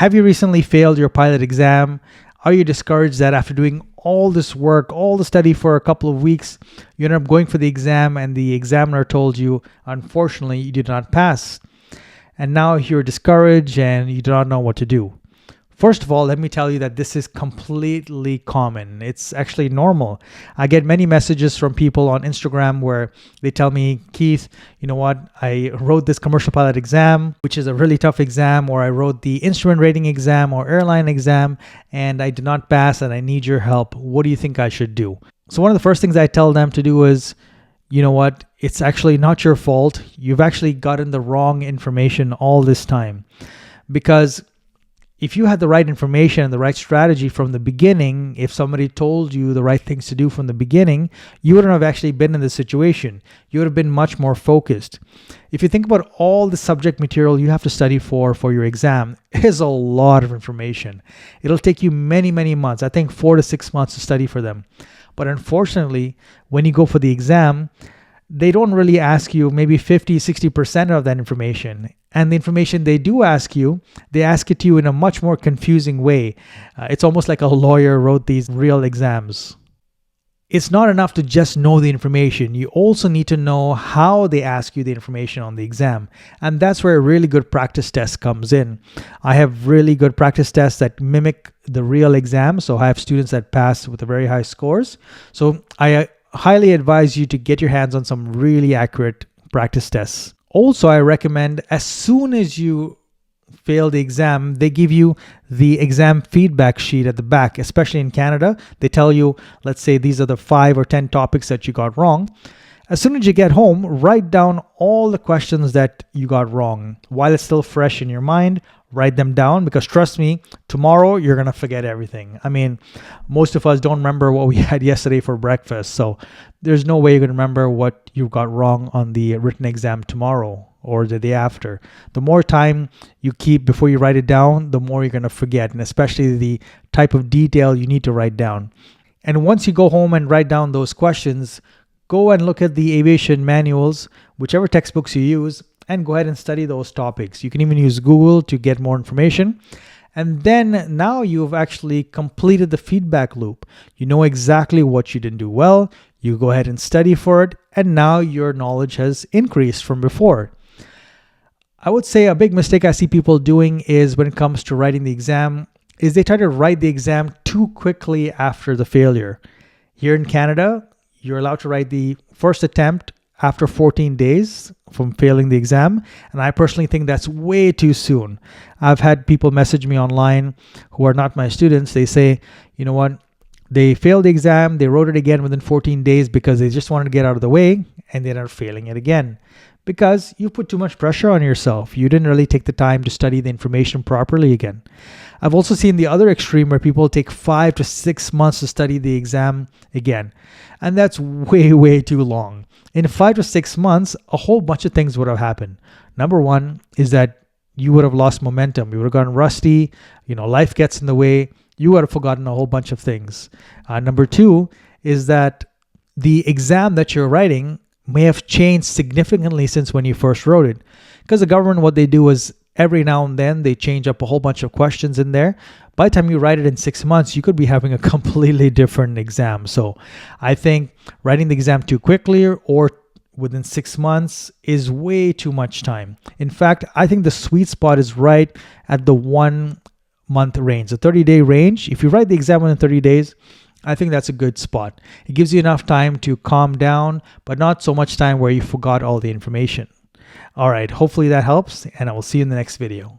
Have you recently failed your pilot exam? Are you discouraged that after doing all this work, all the study for a couple of weeks, you end up going for the exam and the examiner told you, unfortunately, you did not pass. And now you're discouraged and you do not know what to do. First of all, let me tell you that this is completely common. It's actually normal. I get many messages from people on Instagram where they tell me, Keith, you know what? I wrote this commercial pilot exam, which is a really tough exam, or I wrote the instrument rating exam or airline exam, and I did not pass and I need your help. What do you think I should do? So one of the first things I tell them to do is, you know what? It's actually not your fault. You've actually gotten the wrong information all this time. Because if you had the right information and the right strategy from the beginning, if somebody told you the right things to do from the beginning, you wouldn't have actually been in this situation. You would have been much more focused. If you think about all the subject material you have to study for your exam, it is a lot of information. It'll take you many, many months. I think 4 to 6 months to study for them. But unfortunately, when you go for the exam, they don't really ask you maybe 50, 60% of that information. And the information they do ask you, they ask it to you in a much more confusing way. It's almost like a lawyer wrote these real exams. It's not enough to just know the information. You also need to know how they ask you the information on the exam. And that's where a really good practice test comes in. I have really good practice tests that mimic the real exam. So I have students that pass with very high scores. So I highly advise you to get your hands on some really accurate practice tests. Also, I recommend as soon as you fail the exam, they give you the exam feedback sheet at the back, especially in Canada. They tell you, let's say these are the 5 or 10 topics that you got wrong. As soon as you get home, write down all the questions that you got wrong. While it's still fresh in your mind, write them down, because trust me, tomorrow you're going to forget everything. I mean, most of us don't remember what we had yesterday for breakfast. So there's no way you're going to remember what you got wrong on the written exam tomorrow or the day after. The more time you keep before you write it down, the more you're going to forget, and especially the type of detail you need to write down. And once you go home and write down those questions, go and look at the aviation manuals, whichever textbooks you use, and go ahead and study those topics. You can even use Google to get more information. And then now you've actually completed the feedback loop. You know exactly what you didn't do well. You go ahead and study for it. And now your knowledge has increased from before. I would say a big mistake I see people doing is when it comes to writing the exam is they try to write the exam too quickly after the failure. Here in Canada, you're allowed to write the first attempt after 14 days from failing the exam. And I personally think that's way too soon. I've had people message me online who are not my students. They say, you know what? They failed the exam. They wrote it again within 14 days because they just wanted to get out of the way, and they ended up failing it again. Because you put too much pressure on yourself. You didn't really take the time to study the information properly again. I've also seen the other extreme where people take 5 to 6 months to study the exam again. And that's way, way too long. In 5 to 6 months, a whole bunch of things would have happened. Number one is that you would have lost momentum. You would have gotten rusty. Life gets in the way. You would have forgotten a whole bunch of things. Number two is that the exam that you're writing may have changed significantly since when you first wrote it. Because the government, what they do is every now and then they change up a whole bunch of questions in there. By the time you write it in 6 months, you could be having a completely different exam. So I think writing the exam too quickly or within 6 months is way too much time. In fact, I think the sweet spot is right at the 1 month range, the 30-day range. If you write the exam within 30 days, I think that's a good spot. It gives you enough time to calm down, but not so much time where you forgot all the information. All right, hopefully that helps, and I will see you in the next video.